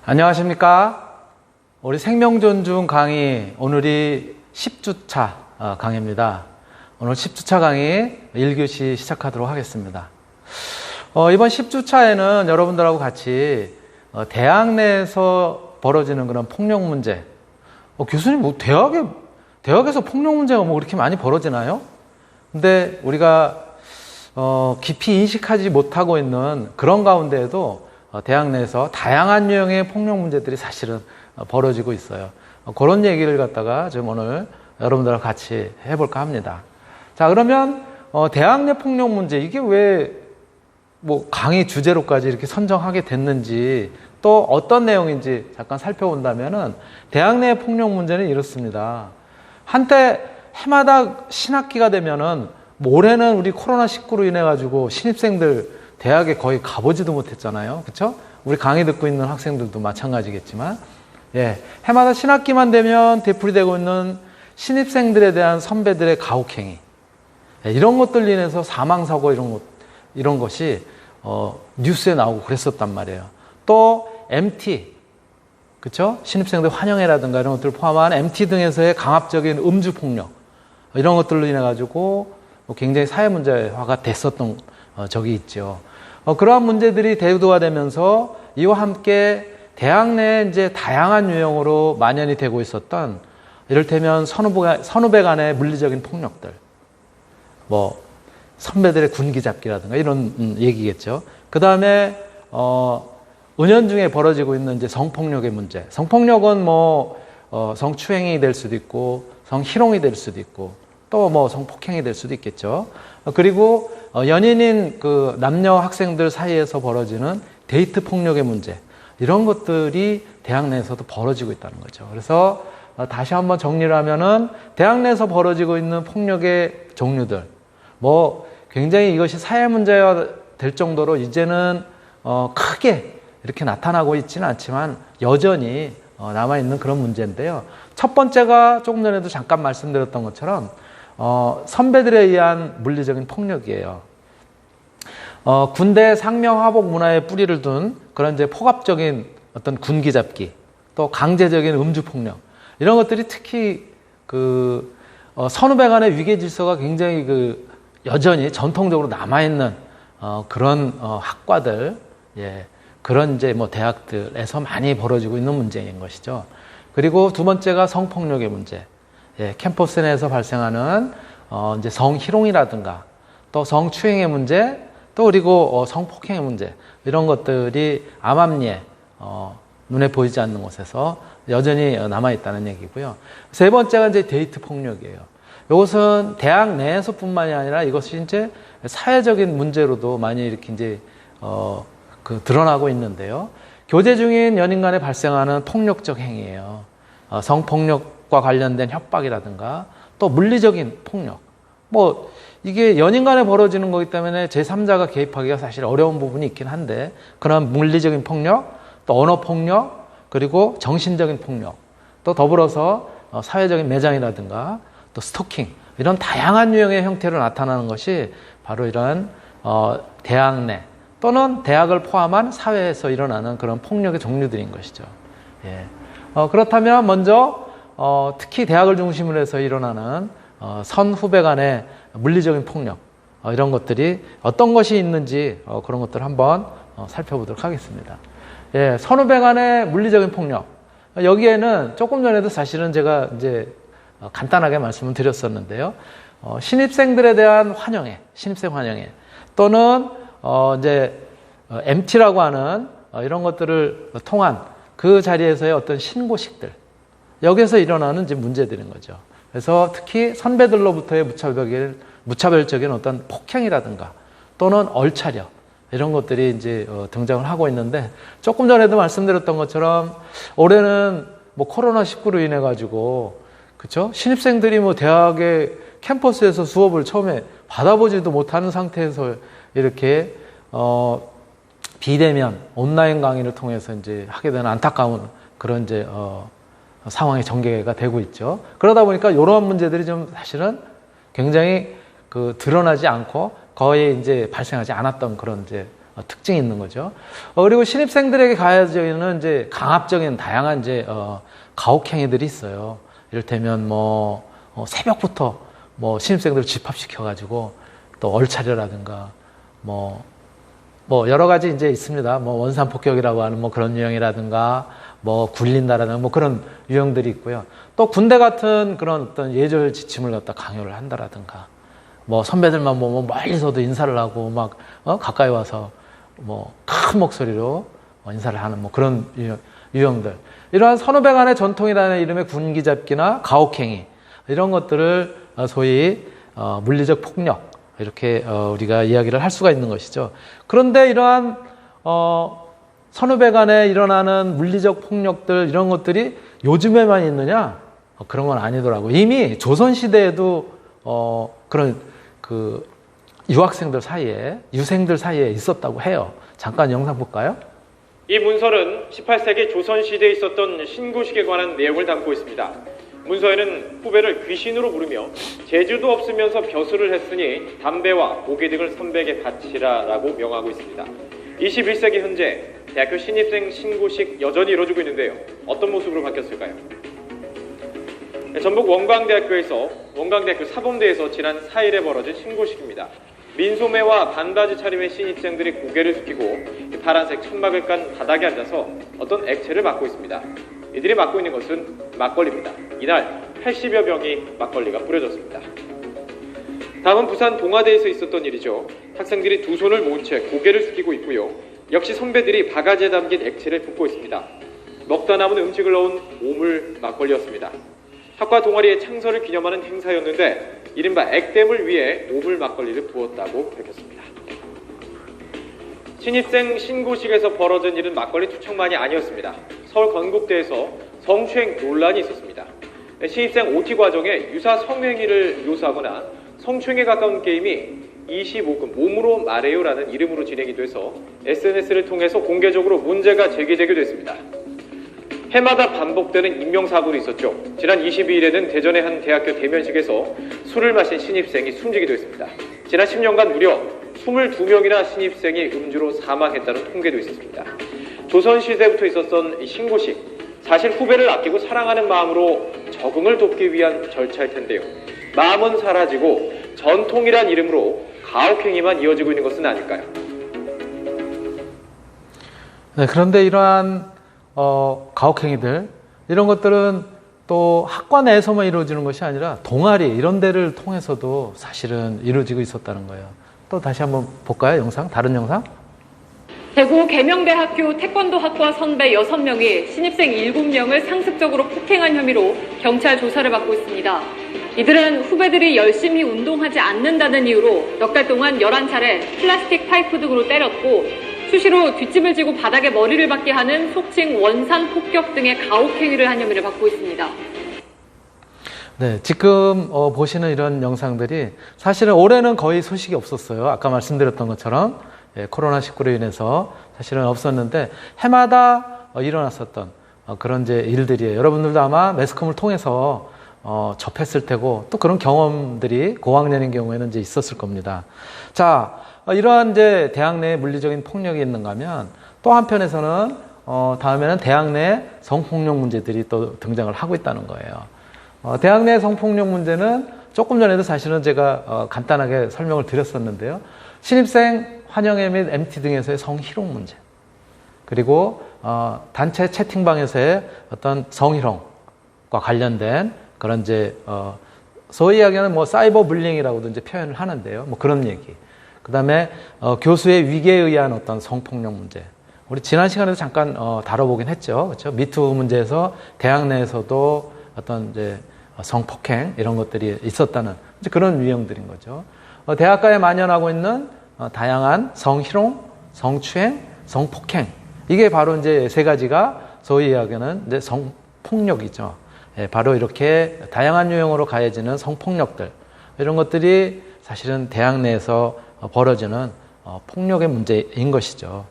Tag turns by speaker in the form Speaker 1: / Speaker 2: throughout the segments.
Speaker 1: 안녕하십니까. 우리 생명존중 강의, 오늘이 10주차 강의입니다. 오늘 10주차 강의 1교시 시작하도록 하겠습니다. 이번 10주차에는 여러분들하고 같이 대학 내에서 벌어지는 그런 폭력 문제. 교수님, 뭐 대학에서 폭력 문제가 뭐 그렇게 많이 벌어지나요? 근데 우리가 깊이 인식하지 못하고 있는 그런 가운데에도 대학 내에서 다양한 유형의 폭력 문제들이 사실은 벌어지고 있어요. 그런 얘기를 갖다가 좀 오늘 여러분들과 같이 해볼까 합니다. 자, 그러면 대학 내 폭력 문제, 이게 왜 뭐 강의 주제로까지 이렇게 선정하게 됐는지, 또 어떤 내용인지 잠깐 살펴본다면은 대학 내 폭력 문제는 이렇습니다. 한때 해마다 신학기가 되면은 뭐 올해는 우리 코로나19로 인해 가지고 신입생들 대학에 거의 가보지도 못했잖아요. 그렇죠? 우리 강의 듣고 있는 학생들도 마찬가지겠지만, 해마다 신학기만 되면 되풀이되고 있는 신입생들에 대한 선배들의 가혹행위, 이런 것들 인해서 사망사고 이런 것이 뉴스에 나오고 그랬었단 말이에요. 또 MT, 그렇죠? 신입생들 환영회라든가 이런 것들을 포함한 MT 등에서의 강압적인 음주 폭력, 이런 것들로 인해 가지고 굉장히 사회 문제화가 됐었던 적이 있죠. 그러한 문제들이 대두화되면서 이와 함께 대학 내에 이제 다양한 유형으로 만연이 되고 있었던, 이를테면 선후배 간의 물리적인 폭력들, 뭐 선배들의 군기잡기라든가 이런 얘기겠죠. 그 다음에 은연중에 벌어지고 있는 이제 성폭력의 문제. 성폭력은 뭐 성추행이 될 수도 있고 성희롱이 될 수도 있고 또 뭐 성폭행이 될 수도 있겠죠. 그리고 연인인 그 남녀 학생들 사이에서 벌어지는 데이트 폭력의 문제, 이런 것들이 대학 내에서도 벌어지고 있다는 거죠. 그래서 다시 한번 정리를 하면은 대학 내에서 벌어지고 있는 폭력의 종류들, 뭐 굉장히 이것이 사회 문제가 될 정도로 이제는 크게 이렇게 나타나고 있지는 않지만 여전히 남아있는 그런 문제인데요. 첫 번째가 조금 전에도 잠깐 말씀드렸던 것처럼 선배들에 의한 물리적인 폭력이에요. 군대 상명하복 문화에 뿌리를 둔 그런 이제 폭압적인 어떤 군기잡기, 또 강제적인 음주폭력, 이런 것들이 특히 그 선후배 간의 위계 질서가 굉장히 여전히 전통적으로 남아있는 그런 학과들, 그런 이제 뭐 대학들에서 많이 벌어지고 있는 문제인 것이죠. 그리고 두 번째가 성폭력의 문제. 캠퍼스 내에서 발생하는 이제 성희롱이라든가 또 성추행의 문제, 또 그리고 성폭행의 문제, 이런 것들이 암암리에 눈에 보이지 않는 곳에서 여전히 남아있다는 얘기고요. 세 번째가 이제 데이트 폭력이에요. 이것은 대학 내에서뿐만이 아니라 이것이 이제 사회적인 문제로도 많이 이렇게 이제 드러나고 있는데요. 교제 중인 연인 간에 발생하는 폭력적 행위예요. 성폭력과 관련된 협박이라든가 또 물리적인 폭력. 뭐 이게 연인 간에 벌어지는 거기 때문에 제3자가 개입하기가 사실 어려운 부분이 있긴 한데, 그런 물리적인 폭력, 또 언어 폭력, 그리고 정신적인 폭력, 또 더불어서 사회적인 매장이라든가 또 스토킹, 이런 다양한 유형의 형태로 나타나는 것이 바로 이런 대학 내 또는 대학을 포함한 사회에서 일어나는 그런 폭력의 종류들인 것이죠. 그렇다면 먼저 특히 대학을 중심으로 해서 일어나는 선후배 간의 물리적인 폭력, 이런 것들이 어떤 것이 있는지 그런 것들을 한번 살펴보도록 하겠습니다. 선후배 간의 물리적인 폭력, 여기에는 조금 전에도 사실은 제가 이제 간단하게 말씀을 드렸었는데요. 신입생들에 대한 환영회, 신입생 환영회, 또는 이제 MT라고 하는 이런 것들을 통한 그 자리에서의 어떤 신고식들, 여기에서 일어나는 이제 문제들인 거죠. 그래서 특히 선배들로부터의 무차별적인 어떤 폭행이라든가 또는 얼차려, 이런 것들이 이제 등장을 하고 있는데, 조금 전에도 말씀드렸던 것처럼 올해는 뭐 코로나19로 인해 가지고, 그렇죠? 신입생들이 뭐 대학의 캠퍼스에서 수업을 처음에 받아보지도 못하는 상태에서 이렇게 비대면 온라인 강의를 통해서 이제 하게 되는 안타까운 그런 이제 상황이 전개가 되고 있죠. 그러다 보니까 이러한 문제들이 좀 사실은 굉장히 드러나지 않고 거의 이제 발생하지 않았던 그런 이제 특징이 있는 거죠. 그리고 신입생들에게 가해지는 이제 강압적인 다양한 이제 가혹행위들이 있어요. 이를테면 뭐 새벽부터 뭐 신입생들을 집합시켜가지고 또 얼차려라든가 뭐 여러 가지 이제 있습니다. 뭐 원산 폭격이라고 하는 뭐 그런 유형이라든가 뭐 굴린다라든가 뭐 그런 유형들이 있고요. 또 군대 같은 그런 어떤 예절 지침을 갖다 강요를 한다라든가 뭐 선배들만 뭐 멀리서도 인사를 하고 막 가까이 와서 뭐 큰 목소리로 인사를 하는 뭐 그런 유형들. 이러한 선후배 간의 전통이라는 이름의 군기잡기나 가혹행위 이런 것들을 소위 물리적 폭력 이렇게 우리가 이야기를 할 수가 있는 것이죠. 그런데 이러한 선후배 간에 일어나는 물리적 폭력들 이런 것들이 요즘에만 있느냐? 그런 건 아니더라고요. 이미 조선시대에도 그런 그 유학생들 사이에 유생들 사이에 있었다고 해요. 잠깐 영상 볼까요?
Speaker 2: 이 문서는 18세기 조선시대에 있었던 신고식에 관한 내용을 담고 있습니다. 문서에는 후배를 귀신으로 부르며 재주도 없으면서 벼슬을 했으니 담배와 고기 등을 선배에게 바치라 라고 명하고 있습니다. 21세기 현재 대학교 신입생 신고식 여전히 이루어지고 있는데요. 어떤 모습으로 바뀌었을까요? 전북 원광대학교 사범대에서 지난 4일에 벌어진 신고식입니다. 민소매와 반바지 차림의 신입생들이 고개를 숙이고 파란색 천막을 깐 바닥에 앉아서 어떤 액체를 맡고 있습니다. 이들이 맡고 있는 것은 막걸리입니다. 이날 80여 병이 막걸리가 뿌려졌습니다. 다음은 부산 동아대에서 있었던 일이죠. 학생들이 두 손을 모은 채 고개를 숙이고 있고요. 역시 선배들이 바가지에 담긴 액체를 붓고 있습니다. 먹다 남은 음식을 넣은 오물 막걸리였습니다. 학과 동아리의 창설을 기념하는 행사였는데 이른바 액땜을 위해 오물 막걸리를 부었다고 밝혔습니다. 신입생 신고식에서 벌어진 일은 막걸리 투척만이 아니었습니다. 서울 건국대에서 성추행 논란이 있었습니다. 신입생 OT 과정에 유사 성행위를 묘사하거나 성추행에 가까운 게임이 25금 몸으로 말해요라는 이름으로 진행이 돼서 SNS를 통해서 공개적으로 문제가 제기되기도 했습니다. 해마다 반복되는 인명사고도 있었죠. 지난 22일에는 대전의 한 대학교 대면식에서 술을 마신 신입생이 숨지기도 했습니다. 지난 10년간 무려 22명이나 신입생이 음주로 사망했다는 통계도 있었습니다. 조선시대부터 있었던 이 신고식, 사실 후배를 아끼고 사랑하는 마음으로 적응을 돕기 위한 절차일 텐데요. 마음은 사라지고 전통이란 이름으로 가혹행위만 이어지고 있는 것은 아닐까요?
Speaker 1: 네, 그런데 이러한 가혹행위들 이런 것들은 또 학과 내에서만 이루어지는 것이 아니라 동아리 이런 데를 통해서도 사실은 이루어지고 있었다는 거예요. 또 다시 한번 볼까요? 영상? 다른 영상?
Speaker 3: 대구 계명대학교 태권도학과 선배 6명이 신입생 7명을 상습적으로 폭행한 혐의로 경찰 조사를 받고 있습니다. 이들은 후배들이 열심히 운동하지 않는다는 이유로 몇 달 동안 11차례 플라스틱 파이프 등으로 때렸고 수시로 뒷짐을 지고 바닥에 머리를 박게 하는 속칭 원산 폭격 등의 가혹행위를 한 혐의를 받고 있습니다.
Speaker 1: 네, 지금 보시는 이런 영상들이 사실은 올해는 거의 소식이 없었어요. 아까 말씀드렸던 것처럼 코로나19로 인해서 사실은 없었는데 해마다 일어났었던 그런 이제 일들이에요. 여러분들도 아마 매스컴을 통해서 접했을 테고 또 그런 경험들이 고학년인 경우에는 이제 있었을 겁니다. 자, 이러한 이제 대학 내 물리적인 폭력이 있는가 하면 또 한편에서는 다음에는 대학 내 성폭력 문제들이 또 등장을 하고 있다는 거예요. 대학 내 성폭력 문제는 조금 전에도 사실은 제가 간단하게 설명을 드렸었는데요. 신입생 환영회 및 MT 등에서의 성희롱 문제, 그리고 단체 채팅방에서의 어떤 성희롱과 관련된 그런 이제 소위 이야기하는 뭐 사이버 불링이라고도 이제 표현을 하는데요. 뭐 그런 얘기. 그다음에 교수의 위계에 의한 어떤 성폭력 문제. 우리 지난 시간에도 잠깐 다뤄보긴 했죠. 그렇죠? 미투 문제에서 대학 내에서도 어떤 이제 성폭행 이런 것들이 있었다는 이제 그런 유형들인 거죠. 대학가에 만연하고 있는 다양한 성희롱, 성추행, 성폭행. 이게 바로 이제 세 가지가 소위 이야기하는 이제 성폭력이죠. 예, 바로 이렇게 다양한 유형으로 가해지는 성폭력들. 이런 것들이 사실은 대학 내에서 벌어지는 폭력의 문제인 것이죠.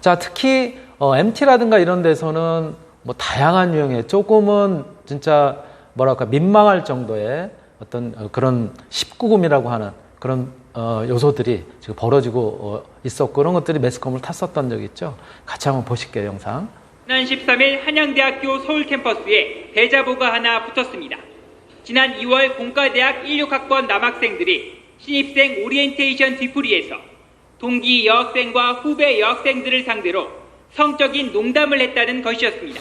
Speaker 1: 자, 특히 MT라든가 이런 데서는 뭐 다양한 유형의 조금은 진짜 뭐랄까 민망할 정도의 어떤 그런 19금이라고 하는 그런 요소들이 지금 벌어지고 있었고 그런 것들이 매스컴을 탔었던 적이 있죠. 같이 한번 보실게요, 영상.
Speaker 4: 지난 13일 한양대학교 서울 캠퍼스에 대자보가 하나 붙었습니다. 지난 2월 공과대학 16학번 남학생들이 신입생 오리엔테이션 뒤풀이에서 동기 여학생과 후배 여학생들을 상대로 성적인 농담을 했다는 것이었습니다.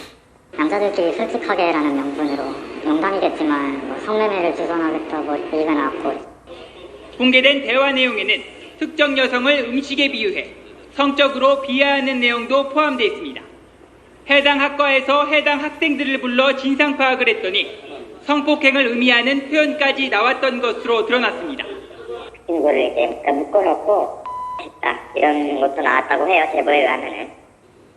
Speaker 5: 남자들끼리 솔직하게라는 명분으로 농담이겠지만 성매매를 주선하겠다고 얘기가 나왔고,
Speaker 4: 공개된 대화 내용에는 특정 여성을 음식에 비유해 성적으로 비하하는 내용도 포함되어 있습니다. 해당 학과에서 해당 학생들을 불러 진상 파악을 했더니 성폭행을 의미하는 표현까지 나왔던 것으로 드러났습니다.
Speaker 5: 이거를 이렇게 묶어놓고 했다 이런 것도 나왔다고 해요, 제보에 의하면은.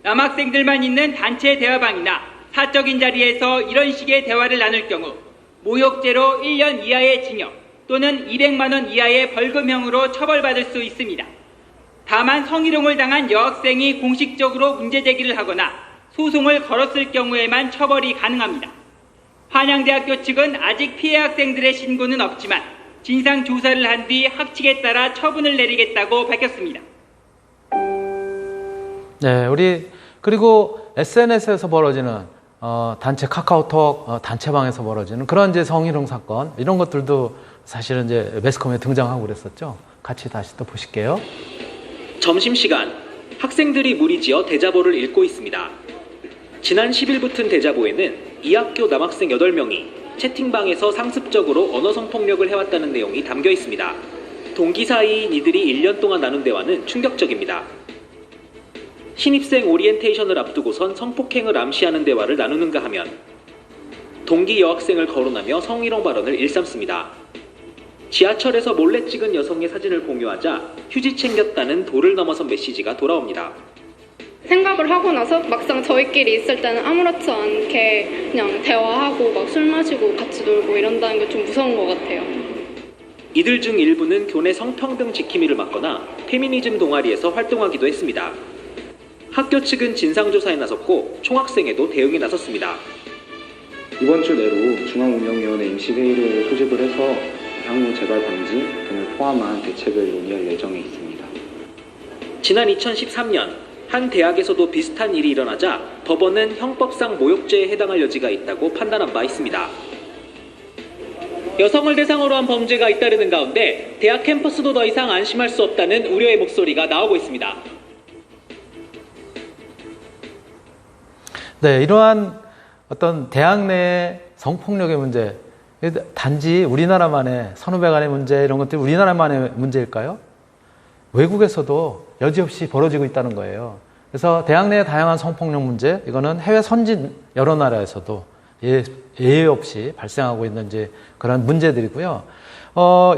Speaker 4: 남학생들만 있는 단체 대화방이나 사적인 자리에서 이런 식의 대화를 나눌 경우 모욕죄로 1년 이하의 징역 또는 200만 원 이하의 벌금형으로 처벌받을 수 있습니다. 다만 성희롱을 당한 여학생이 공식적으로 문제 제기를 하거나 소송을 걸었을 경우에만 처벌이 가능합니다. 한양대학교 측은 아직 피해 학생들의 신고는 없지만 진상 조사를 한 뒤 학칙에 따라 처분을 내리겠다고 밝혔습니다.
Speaker 1: 네, 그리고 SNS에서 벌어지는 단체 카카오톡 단체방에서 벌어지는 그런 이제 성희롱 사건 이런 것들도 사실은 이제 매스컴에 등장하고 그랬었죠. 같이 다시 또 보실게요.
Speaker 6: 점심시간 학생들이 무리지어 대자보를 읽고 있습니다. 지난 10일 붙은 대자보에는 이 학교 남학생 8명이 채팅방에서 상습적으로 언어 성폭력을 해왔다는 내용이 담겨 있습니다. 동기 사이인 이들이 1년 동안 나눈 대화는 충격적입니다. 신입생 오리엔테이션을 앞두고선 성폭행을 암시하는 대화를 나누는가 하면 동기 여학생을 거론하며 성희롱 발언을 일삼습니다. 지하철에서 몰래 찍은 여성의 사진을 공유하자 휴지 챙겼다는 도를 넘어선 메시지가 돌아옵니다.
Speaker 7: 생각을 하고 나서 막상 저희끼리 있을 때는 아무렇지 않게 그냥 대화하고 막 술 마시고 같이 놀고 이런다는 게 좀 무서운 것 같아요.
Speaker 6: 이들 중 일부는 교내 성평등 지킴이를 맡거나 페미니즘 동아리에서 활동하기도 했습니다. 학교 측은 진상조사에 나섰고 총학생회도 대응에 나섰습니다.
Speaker 8: 이번 주 내로 중앙운영위원회 임시회의를 소집을 해서 향후 재발 방지 등을 포함한 대책을 논의할 예정에 있습니다.
Speaker 6: 지난 2013년 한 대학에서도 비슷한 일이 일어나자 법원은 형법상 모욕죄에 해당할 여지가 있다고 판단한 바 있습니다. 여성을 대상으로 한 범죄가 잇따르는 가운데 대학 캠퍼스도 더 이상 안심할 수 없다는 우려의 목소리가 나오고 있습니다.
Speaker 1: 네, 이러한 어떤 대학 내 성폭력의 문제, 단지 우리나라만의 선후배 간의 문제 이런 것들이 우리나라만의 문제일까요? 외국에서도 여지없이 벌어지고 있다는 거예요. 그래서 대학 내의 다양한 성폭력 문제, 이거는 해외 선진 여러 나라에서도 예외 없이 발생하고 있는 이제 그런 문제들이고요.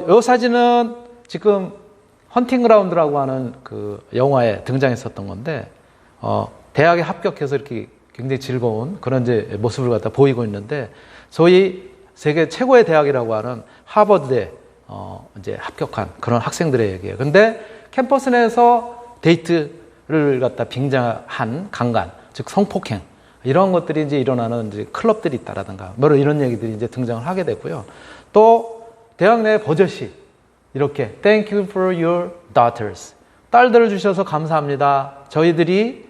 Speaker 1: 이 사진은 지금 헌팅 그라운드라고 하는 그 영화에 등장했었던 건데, 대학에 합격해서 이렇게 굉장히 즐거운 그런 이제 모습을 갖다 보이고 있는데, 소위 세계 최고의 대학이라고 하는 하버드대 이제 합격한 그런 학생들의 얘기예요. 근데 캠퍼스 내에서 데이트를 갖다 빙자한 강간, 즉 성폭행 이런 것들이 이제 일어나는 이제 클럽들이 있다라든가 뭐 이런 얘기들이 이제 등장을 하게 되고요. 또 대학 내 버젓이 이렇게 Thank you for your daughters. 딸들을 주셔서 감사합니다. 저희들이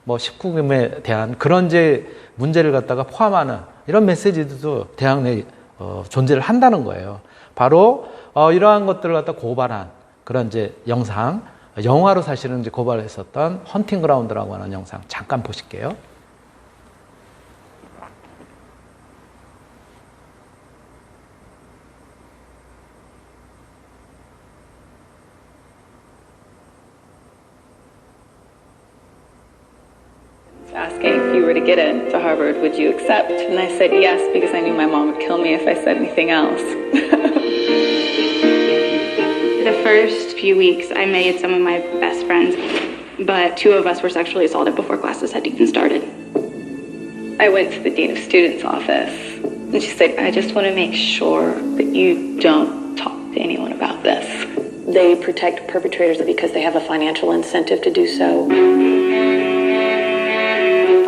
Speaker 1: 뭐 19금에 대한 그런 이제 문제를 갖다가 포함하는 이런 메시지도 대학 내에 존재를 한다는 거예요. 바로 이러한 것들을 갖다 고발한 그런 이제 영상, 영화로 사실은 이제 고발했었던 헌팅 그라운드라고 하는 영상 잠깐 보실게요.
Speaker 9: Asking if you were to get into Harvard, would you accept? And I said yes, because I knew my mom would kill me if I said anything else.
Speaker 10: The first few weeks, I made some of my best friends, but 2 of us were sexually assaulted before classes had even started.
Speaker 9: I went to the Dean of Students' office, and she said, I just want to make sure that you don't talk to anyone about this.
Speaker 10: They protect perpetrators because they have a financial incentive to do so.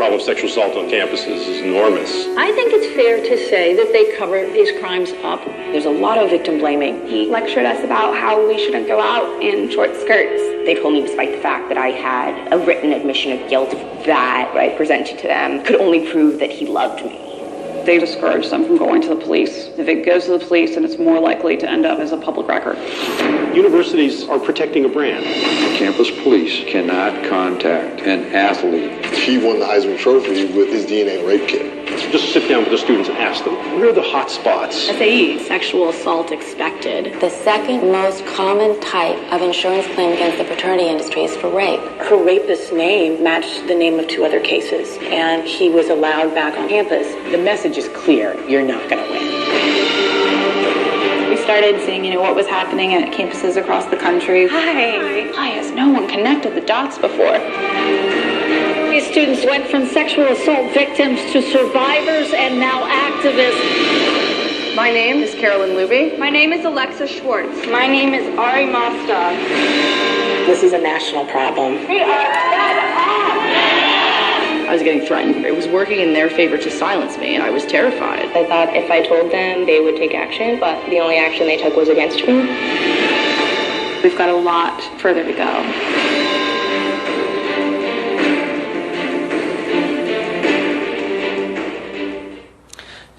Speaker 11: problem of sexual assault on campuses is enormous.
Speaker 9: I think it's fair to say that they cover these crimes up. There's a lot of victim blaming.
Speaker 10: He lectured us about how we shouldn't go out in short skirts.
Speaker 5: They told me, despite the fact that I had a written admission of guilt, that what I presented to them could only prove that he loved me.
Speaker 9: They discourage them from going to the police. If it goes to the police, then it's more likely to end up as a public record.
Speaker 11: Universities are protecting a brand.
Speaker 12: Campus police cannot contact an athlete.
Speaker 13: He won the Heisman Trophy with his DNA rape kit.
Speaker 11: Just sit down with the students and ask them, where are the hot spots?
Speaker 9: SAE, sexual assault expected.
Speaker 14: The second most common type of insurance claim against the fraternity industry is for rape.
Speaker 9: Her rapist's name matched the name of 2 other cases, and he was allowed back on campus.
Speaker 15: The message is clear. You're not going to win.
Speaker 10: We started seeing, what was happening at campuses across the country.
Speaker 9: Why has no one connected the dots before?
Speaker 3: These students went from sexual assault victims to survivors and now activists.
Speaker 10: My name is Carolyn Luby.
Speaker 7: My name is Alexa Schwartz.
Speaker 10: My name is Ari Mostov.
Speaker 15: This is a national problem.
Speaker 9: I was getting threatened. It was working in their favor to silence me, and I was terrified.
Speaker 10: I thought if I told them, they would take action, but the only action they took was against me.
Speaker 9: We've got a lot further to go.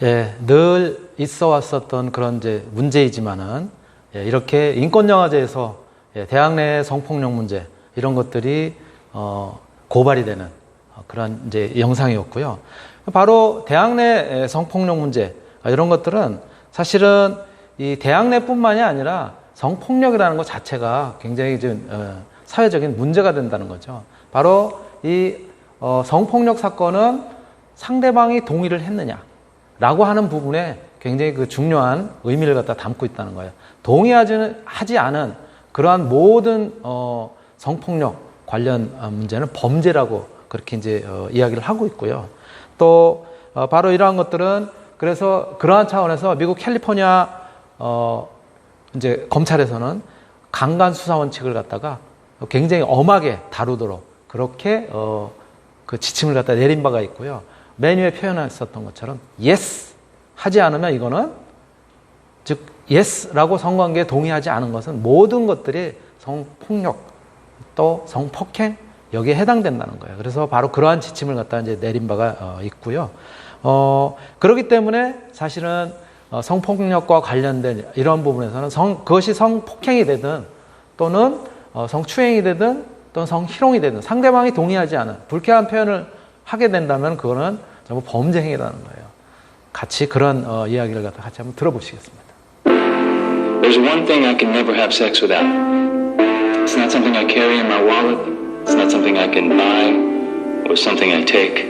Speaker 1: 예, 늘 있어 왔었던 그런 이제 문제이지만은 이렇게 인권영화제에서 대학 내 성폭력 문제 이런 것들이 고발이 되는 그런 이제 영상이었고요. 바로 대학 내 성폭력 문제 이런 것들은 사실은 이 대학 내뿐만이 아니라 성폭력이라는 것 자체가 굉장히 좀 사회적인 문제가 된다는 거죠. 바로 이 성폭력 사건은 상대방이 동의를 했느냐 라고 하는 부분에 굉장히 그 중요한 의미를 갖다 담고 있다는 거예요. 동의하지 않은 그러한 모든 성폭력 관련 문제는 범죄라고 그렇게 이제 이야기를 하고 있고요. 또 바로 이러한 것들은 그래서 그러한 차원에서 미국 캘리포니아 이제 검찰에서는 강간 수사 원칙을 갖다가 굉장히 엄하게 다루도록 그렇게 그 지침을 갖다 내린 바가 있고요. 메뉴에 표현했었던 것처럼 yes 하지 않으면 이거는 즉 yes라고 성관계에 동의하지 않은 것은 모든 것들이 성폭력 또 성폭행 여기에 해당된다는 거예요. 그래서 바로 그러한 지침을 갖다 이제 내린 바가 있고요. 그렇기 때문에 사실은 성폭력과 관련된 이런 부분에서는 그것이 성폭행이 되든 또는 성추행이 되든 또는 성희롱이 되든 상대방이 동의하지 않은 불쾌한 표현을 하게 된다면 그거는 전부 범죄 행위라는 거예요. 같이 그런 이야기를 갖다 같이 한번 들어보시겠습니다.
Speaker 16: There's one thing I can never have sex without. It's not something I carry in my wallet. It's not something I can buy or something I take.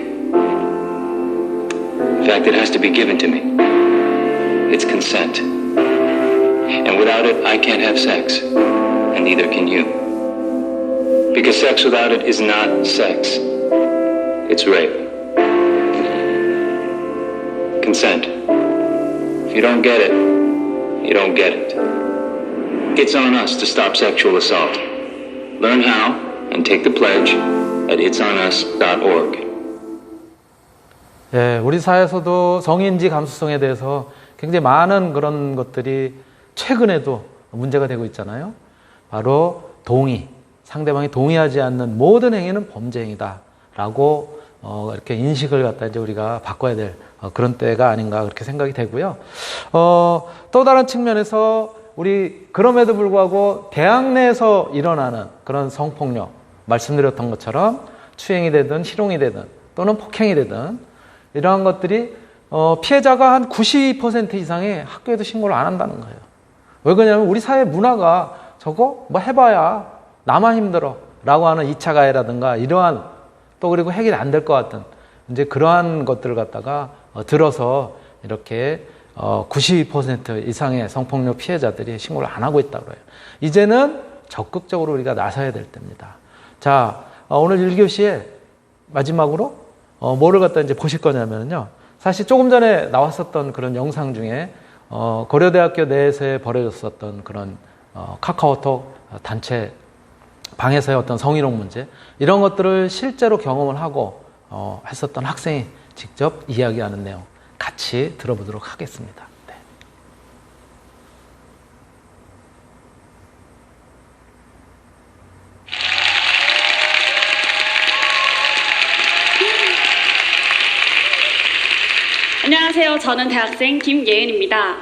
Speaker 16: In fact, it has to be given to me. It's consent. And without it, I can't have sex. And neither can you. Because sex without it is not sex. It's rape. Consent. If you don't get it, you don't get it. It's on us to stop sexual assault. Learn how and take the pledge at itsonus.org.
Speaker 1: 예, 우리 사회에서도 성인지 감수성에 대해서 굉장히 많은 그런 것들이 최근에도 문제가 되고 있잖아요. 바로 동의, 상대방이 동의하지 않는 모든 행위는 범죄 행위다라고 이렇게 인식을 갖다 이제 우리가 바꿔야 될 그런 때가 아닌가 그렇게 생각이 되고요. 또 다른 측면에서 우리 그럼에도 불구하고 대학 내에서 일어나는 그런 성폭력 말씀드렸던 것처럼 추행이 되든 희롱이 되든 또는 폭행이 되든 이러한 것들이 피해자가 한 92% 이상의 학교에도 신고를 안 한다는 거예요. 왜 그러냐면 우리 사회 문화가 저거 뭐 해봐야 나만 힘들어 라고 하는 2차 가해라든가 이러한 또 그리고 해결이 안 될 것 같은 이제 그러한 것들을 갖다가 들어서 이렇게 92% 이상의 성폭력 피해자들이 신고를 안 하고 있다고 해요. 이제는 적극적으로 우리가 나서야 될 때입니다. 자, 오늘 1교시에 마지막으로 뭐를 갖다 이제 보실 거냐면요. 사실 조금 전에 나왔었던 그런 영상 중에 고려대학교 내에서 벌어졌었던 그런 카카오톡 단체 방에서의 어떤 성희롱 문제 이런 것들을 실제로 경험을 하고 했었던 학생이 직접 이야기하는 내용 같이 들어보도록 하겠습니다. 네.
Speaker 17: 안녕하세요. 저는 대학생 김예은입니다.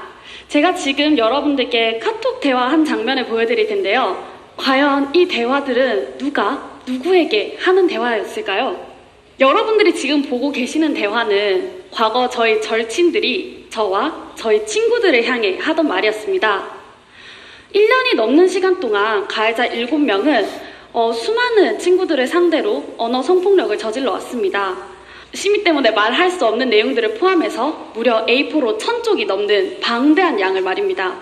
Speaker 17: 제가 지금 여러분들께 카톡 대화한 장면을 보여드릴 텐데요. 과연 이 대화들은 누가 누구에게 하는 대화였을까요? 여러분들이 지금 보고 계시는 대화는 과거 저희 절친들이 저와 저희 친구들을 향해 하던 말이었습니다. 1년이 넘는 시간 동안 가해자 7명은 수많은 친구들을 상대로 언어 성폭력을 저질러 왔습니다. 심의 때문에 말할 수 없는 내용들을 포함해서 무려 A4로 1000쪽이 넘는 방대한 양을 말입니다.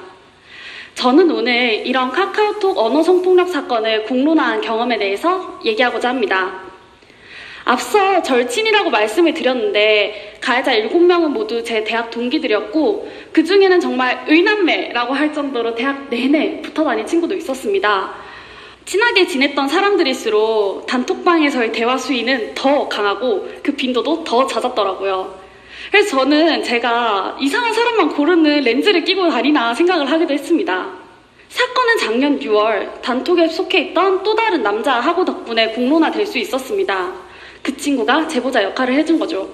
Speaker 17: 저는 오늘 이런 카카오톡 언어 성폭력 사건을 공론화한 경험에 대해서 얘기하고자 합니다. 앞서 절친이라고 말씀을 드렸는데 가해자 7명은 모두 제 대학 동기들이었고 그 중에는 정말 의남매라고 할 정도로 대학 내내 붙어 다닌 친구도 있었습니다. 친하게 지냈던 사람들일수록 단톡방에서의 대화 수위는 더 강하고 그 빈도도 더 잦았더라고요. 그래서 저는 제가 이상한 사람만 고르는 렌즈를 끼고 다니나 생각을 하기도 했습니다. 사건은 작년 6월 단톡에 속해 있던 또 다른 남자하고 덕분에 공론화될 수 있었습니다. 그 친구가 제보자 역할을 해준 거죠.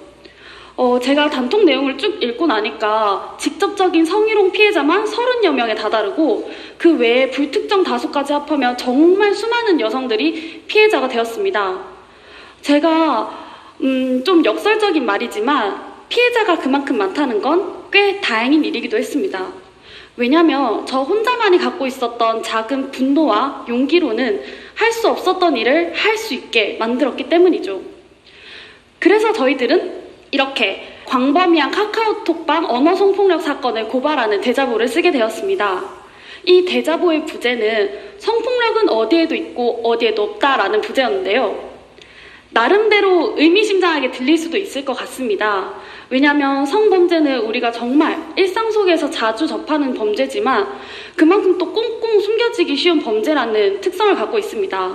Speaker 17: 제가 단톡 내용을 쭉 읽고 나니까 직접적인 성희롱 피해자만 30여 명에 다다르고 그 외에 불특정 다수까지 합하면 정말 수많은 여성들이 피해자가 되었습니다. 제가 좀 역설적인 말이지만 피해자가 그만큼 많다는 건 꽤 다행인 일이기도 했습니다. 왜냐면 저 혼자만이 갖고 있었던 작은 분노와 용기로는 할 수 없었던 일을 할 수 있게 만들었기 때문이죠. 그래서 저희들은 이렇게 광범위한 카카오톡방 언어 성폭력 사건을 고발하는 대자보를 쓰게 되었습니다. 이 대자보의 부제는 성폭력은 어디에도 있고 어디에도 없다라는 부제였는데요. 나름대로 의미심장하게 들릴 수도 있을 것 같습니다. 왜냐하면 성범죄는 우리가 정말 일상 속에서 자주 접하는 범죄지만 그만큼 또 꽁꽁 숨겨지기 쉬운 범죄라는 특성을 갖고 있습니다.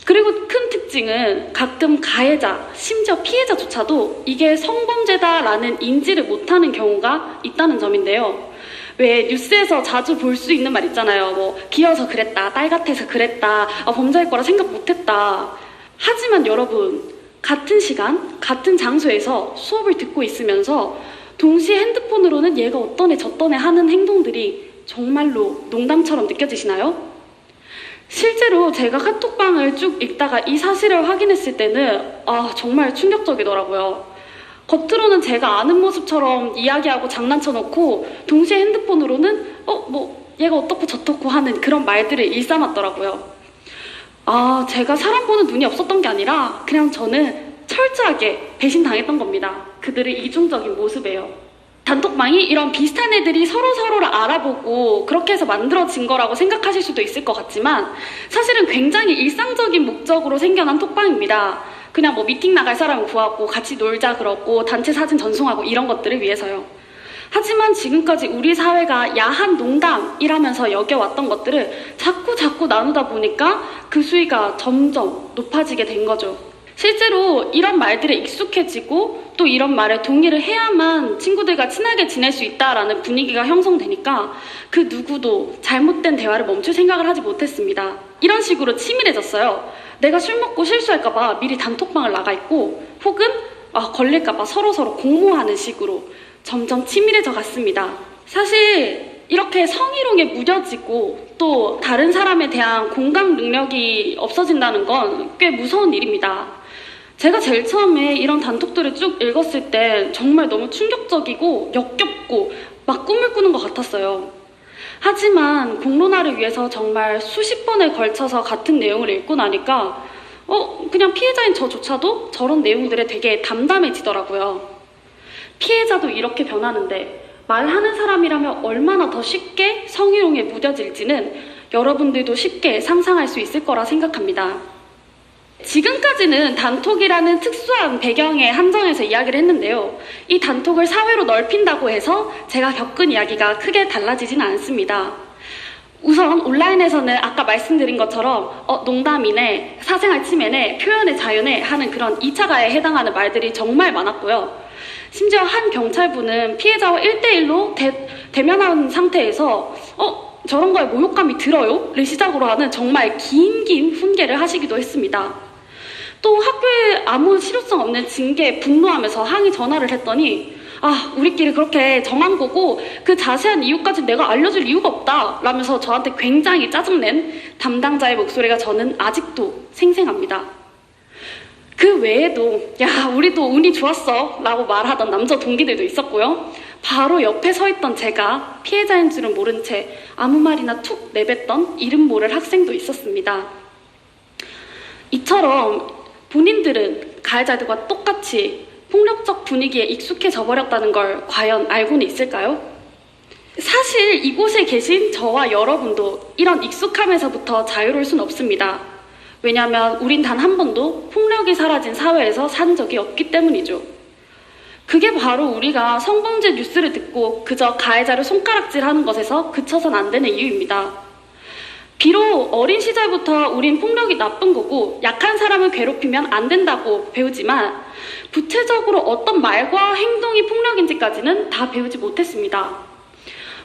Speaker 17: 그리고 큰 특징은 가끔 가해자, 심지어 피해자조차도 이게 성범죄다라는 인지를 못하는 경우가 있다는 점인데요. 왜 뉴스에서 자주 볼 수 있는 말 있잖아요. 뭐 기어서 그랬다, 딸 같아서 그랬다, 범죄일 거라 생각 못했다. 하지만 여러분, 같은 시간, 같은 장소에서 수업을 듣고 있으면서 동시에 핸드폰으로는 얘가 어떤 애 저떤 애 하는 행동들이 정말로 농담처럼 느껴지시나요? 실제로 제가 카톡방을 쭉 읽다가 이 사실을 확인했을 때는 정말 충격적이더라고요. 겉으로는 제가 아는 모습처럼 이야기하고 장난쳐놓고 동시에 핸드폰으로는 얘가 어떻고 저떻고 하는 그런 말들을 일삼았더라고요. 제가 사람 보는 눈이 없었던 게 아니라 그냥 저는 철저하게 배신당했던 겁니다. 그들의 이중적인 모습에요. 단톡방이 이런 비슷한 애들이 서로를 알아보고 그렇게 해서 만들어진 거라고 생각하실 수도 있을 것 같지만 사실은 굉장히 일상적인 목적으로 생겨난 톡방입니다. 그냥 뭐 미팅 나갈 사람 구하고 같이 놀자 그러고 단체 사진 전송하고 이런 것들을 위해서요. 하지만 지금까지 우리 사회가 야한 농담이라면서 여겨왔던 것들을 자꾸 나누다 보니까 그 수위가 점점 높아지게 된 거죠. 실제로 이런 말들에 익숙해지고 또 이런 말에 동의를 해야만 친구들과 친하게 지낼 수 있다라는 분위기가 형성되니까 그 누구도 잘못된 대화를 멈출 생각을 하지 못했습니다. 이런 식으로 치밀해졌어요. 내가 술 먹고 실수할까봐 미리 단톡방을 나가 있고 혹은 걸릴까봐 서로 공모하는 식으로 점점 치밀해져 갔습니다. 사실 이렇게 성희롱에 무뎌지고 또 다른 사람에 대한 공감 능력이 없어진다는 건 꽤 무서운 일입니다. 제가 제일 처음에 이런 단톡들을 쭉 읽었을 때 정말 너무 충격적이고 역겹고 막 꿈을 꾸는 것 같았어요. 하지만 공론화를 위해서 정말 수십 번에 걸쳐서 같은 내용을 읽고 나니까 그냥 피해자인 저조차도 저런 내용들에 되게 담담해지더라고요. 피해자도 이렇게 변하는데 말하는 사람이라면 얼마나 더 쉽게 성희롱에 무뎌질지는 여러분들도 쉽게 상상할 수 있을 거라 생각합니다. 지금까지는 단톡이라는 특수한 배경에 한정해서 이야기를 했는데요. 이 단톡을 사회로 넓힌다고 해서 제가 겪은 이야기가 크게 달라지진 않습니다. 우선 온라인에서는 아까 말씀드린 것처럼 농담이네, 사생활 침해네, 표현의 자유네 하는 그런 2차 가해에 해당하는 말들이 정말 많았고요. 심지어 한 경찰분은 피해자와 1대1로 대면한 상태에서 저런 거에 모욕감이 들어요? 를 시작으로 하는 정말 긴 훈계를 하시기도 했습니다. 또 학교에 아무 실효성 없는 징계에 분노하면서 항의 전화를 했더니 우리끼리 그렇게 정한 거고 그 자세한 이유까지 내가 알려줄 이유가 없다 라면서 저한테 굉장히 짜증낸 담당자의 목소리가 저는 아직도 생생합니다. 그 외에도 야 우리도 운이 좋았어 라고 말하던 남자 동기들도 있었고요. 바로 옆에 서 있던 제가 피해자인 줄은 모른 채 아무 말이나 툭 내뱉던 이름 모를 학생도 있었습니다. 이처럼 본인들은 가해자들과 똑같이 폭력적 분위기에 익숙해져 버렸다는 걸 과연 알고는 있을까요? 사실 이곳에 계신 저와 여러분도 이런 익숙함에서부터 자유로울 순 없습니다. 왜냐하면 우린 단 한 번도 폭력이 사라진 사회에서 산 적이 없기 때문이죠. 그게 바로 우리가 성범죄 뉴스를 듣고 그저 가해자를 손가락질하는 것에서 그쳐선 안 되는 이유입니다. 비록 어린 시절부터 우린 폭력이 나쁜 거고 약한 사람을 괴롭히면 안 된다고 배우지만 구체적으로 어떤 말과 행동이 폭력인지까지는 다 배우지 못했습니다.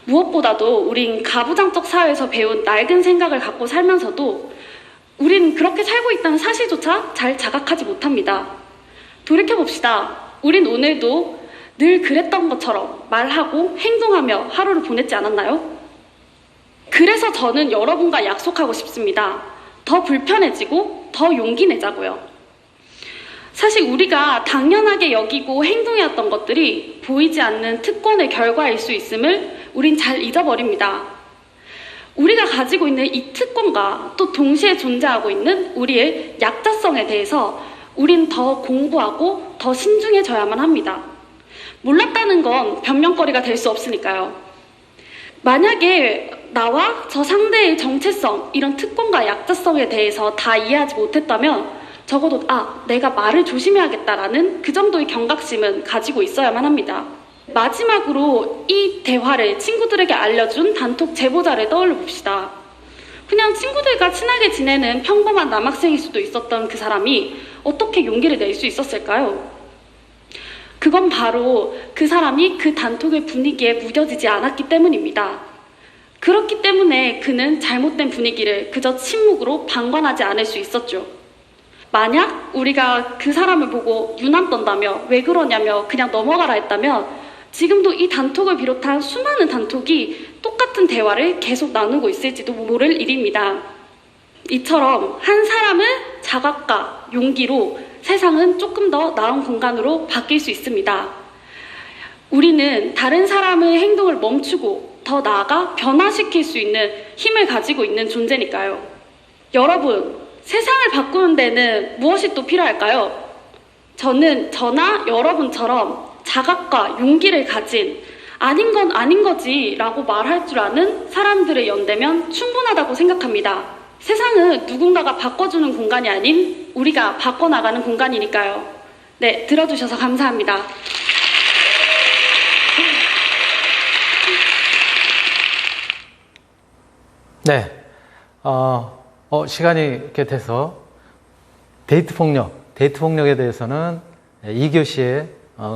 Speaker 17: 무엇보다도 우린 가부장적 사회에서 배운 낡은 생각을 갖고 살면서도 우린 그렇게 살고 있다는 사실조차 잘 자각하지 못합니다. 돌이켜봅시다. 우린 오늘도 늘 그랬던 것처럼 말하고 행동하며 하루를 보냈지 않았나요? 그래서 저는 여러분과 약속하고 싶습니다. 더 불편해지고 더 용기 내자고요. 사실 우리가 당연하게 여기고 행동해왔던 것들이 보이지 않는 특권의 결과일 수 있음을 우린 잘 잊어버립니다. 우리가 가지고 있는 이 특권과 또 동시에 존재하고 있는 우리의 약자성에 대해서 우린 더 공부하고 더 신중해져야만 합니다. 몰랐다는 건 변명거리가 될 수 없으니까요. 만약에 나와 저 상대의 정체성, 이런 특권과 약자성에 대해서 다 이해하지 못했다면 적어도 내가 말을 조심해야겠다라는 그 정도의 경각심은 가지고 있어야만 합니다. 마지막으로 이 대화를 친구들에게 알려준 단톡 제보자를 떠올려 봅시다. 그냥 친구들과 친하게 지내는 평범한 남학생일 수도 있었던 그 사람이 어떻게 용기를 낼 수 있었을까요? 그건 바로 그 사람이 그 단톡의 분위기에 무뎌지지 않았기 때문입니다. 그렇기 때문에 그는 잘못된 분위기를 그저 침묵으로 방관하지 않을 수 있었죠. 만약 우리가 그 사람을 보고 유난 떤다며 왜 그러냐며 그냥 넘어가라 했다면 지금도 이 단톡을 비롯한 수많은 단톡이 똑같은 대화를 계속 나누고 있을지도 모를 일입니다. 이처럼 한 사람의 자각과 용기로 세상은 조금 더 나은 공간으로 바뀔 수 있습니다. 우리는 다른 사람의 행동을 멈추고 더 나아가 변화시킬 수 있는 힘을 가지고 있는 존재니까요. 여러분, 세상을 바꾸는 데는 무엇이 또 필요할까요? 저는 저나 여러분처럼 자각과 용기를 가진 아닌 건 아닌 거지 라고 말할 줄 아는 사람들의 연대면 충분하다고 생각합니다. 세상은 누군가가 바꿔주는 공간이 아닌 우리가 바꿔나가는 공간이니까요. 네, 들어주셔서 감사합니다.
Speaker 1: 네, 시간이 이렇게 돼서 데이트 폭력에 대해서는 2교시에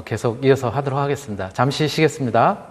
Speaker 1: 계속 이어서 하도록 하겠습니다. 잠시 쉬겠습니다.